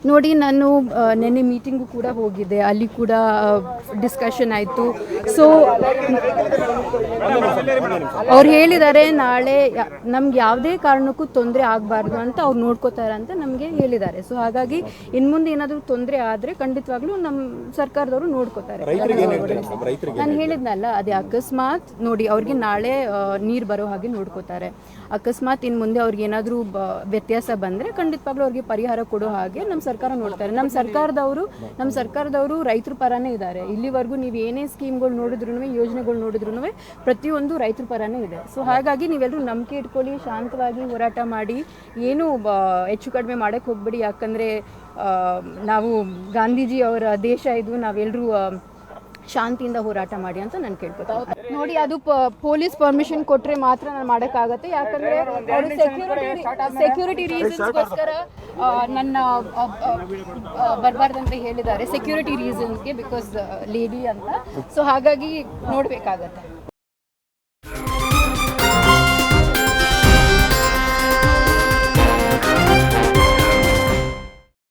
ನೋಡಿ, ನಾನು ನೆನ್ನೆ ಮೀಟಿಂಗು ಕೂಡ ಹೋಗಿದ್ದೆ, ಅಲ್ಲಿ ಕೂಡ ಡಿಸ್ಕಷನ್ ಆಯಿತು. ಸೊ ಅವ್ರು ಹೇಳಿದ್ದಾರೆ ನಾಳೆ ನಮ್ಗೆ ಯಾವುದೇ ಕಾರಣಕ್ಕೂ ತೊಂದರೆ ಆಗಬಾರ್ದು ಅಂತ ಅವ್ರು ನೋಡ್ಕೋತಾರೆ ಅಂತ ನಮಗೆ ಹೇಳಿದ್ದಾರೆ. ಸೊ ಹಾಗಾಗಿ ಇನ್ನು ಮುಂದೆ ಏನಾದರೂ ತೊಂದರೆ ಆದರೆ ಖಂಡಿತವಾಗ್ಲೂ ನಮ್ಮ ಸರ್ಕಾರದವರು ನೋಡ್ಕೋತಾರೆ. ನಾನು ಹೇಳಿದ್ನಲ್ಲ, ಅದೇ ಅಕಸ್ಮಾತ್ ನೋಡಿ ಅವ್ರಿಗೆ ನಾಳೆ ನೀರು ಬರೋ ಹಾಗೆ ನೋಡ್ಕೋತಾರೆ. ಅಕಸ್ಮಾತ್ ಇನ್ನು ಮುಂದೆ ಅವ್ರಿಗೆ ಏನಾದರೂ ವ್ಯತ್ಯಾಸ ಬಂದರೆ ಖಂಡಿತವಾಗ್ಲೂ ಅವ್ರಿಗೆ ಪರಿಹಾರ ಕೊಡೋ ಹಾಗೆ ನಮ್ಮ ಸರ್ಕಾರ ನೋಡ್ತಾರೆ. ನಮ್ಮ ಸರ್ಕಾರದವರು ರೈತರ ಪರನೇ ಇದ್ದಾರೆ. ಇಲ್ಲಿವರೆಗೂ ನೀವು ಏನೇ ಸ್ಕೀಮ್ಗಳು ನೋಡಿದ್ರು, ಯೋಜನೆಗಳು ನೋಡಿದ್ರು ಪ್ರತಿಯೊಂದು ರೈತರ ಪರನೇ ಇದೆ. ಸೊ ಹಾಗಾಗಿ ನೀವೆಲ್ಲರೂ ನಂಬಿಕೆ ಇಟ್ಕೊಳ್ಳಿ, ಶಾಂತವಾಗಿ ಹೋರಾಟ ಮಾಡಿ, ಏನು ಹೆಚ್ಚು ಕಡಿಮೆ ಮಾಡೋಕ್ಕೆ ಹೋಗ್ಬೇಡಿ. ಯಾಕಂದರೆ ನಾವು ಗಾಂಧೀಜಿ ಅವರ ದೇಶ ಇದು, ನಾವೆಲ್ಲರೂ ಶಾಂತಿಯಿಂದ ಹೋರಾಟ ಮಾಡಿ ಅಂತ ನಾನು ಕೇಳ್ಕೊತೀನಿ. ನೋಡಿ, ಅದು ಪೊಲೀಸ್ ಪರ್ಮಿಷನ್ ಕೊಟ್ಟರೆ ಮಾತ್ರ ನಾನು ಮಾಡೋಕ್ಕಾಗತ್ತೆ. ಯಾಕಂದರೆ ಅವರು ಸೆಕ್ಯೂರಿಟಿ ರೀಸನ್ಸ್ಗೋಸ್ಕರ ನನ್ನ ಬರಬಾರ್ದಂತ ಹೇಳಿದ್ದಾರೆ, ಸೆಕ್ಯೂರಿಟಿ ರೀಸನ್ಸ್ಗೆ, ಬಿಕಾಸ್ ಲೇಡಿ ಅಂತ. ಸೊ ಹಾಗಾಗಿ ನೋಡಬೇಕಾಗತ್ತೆ.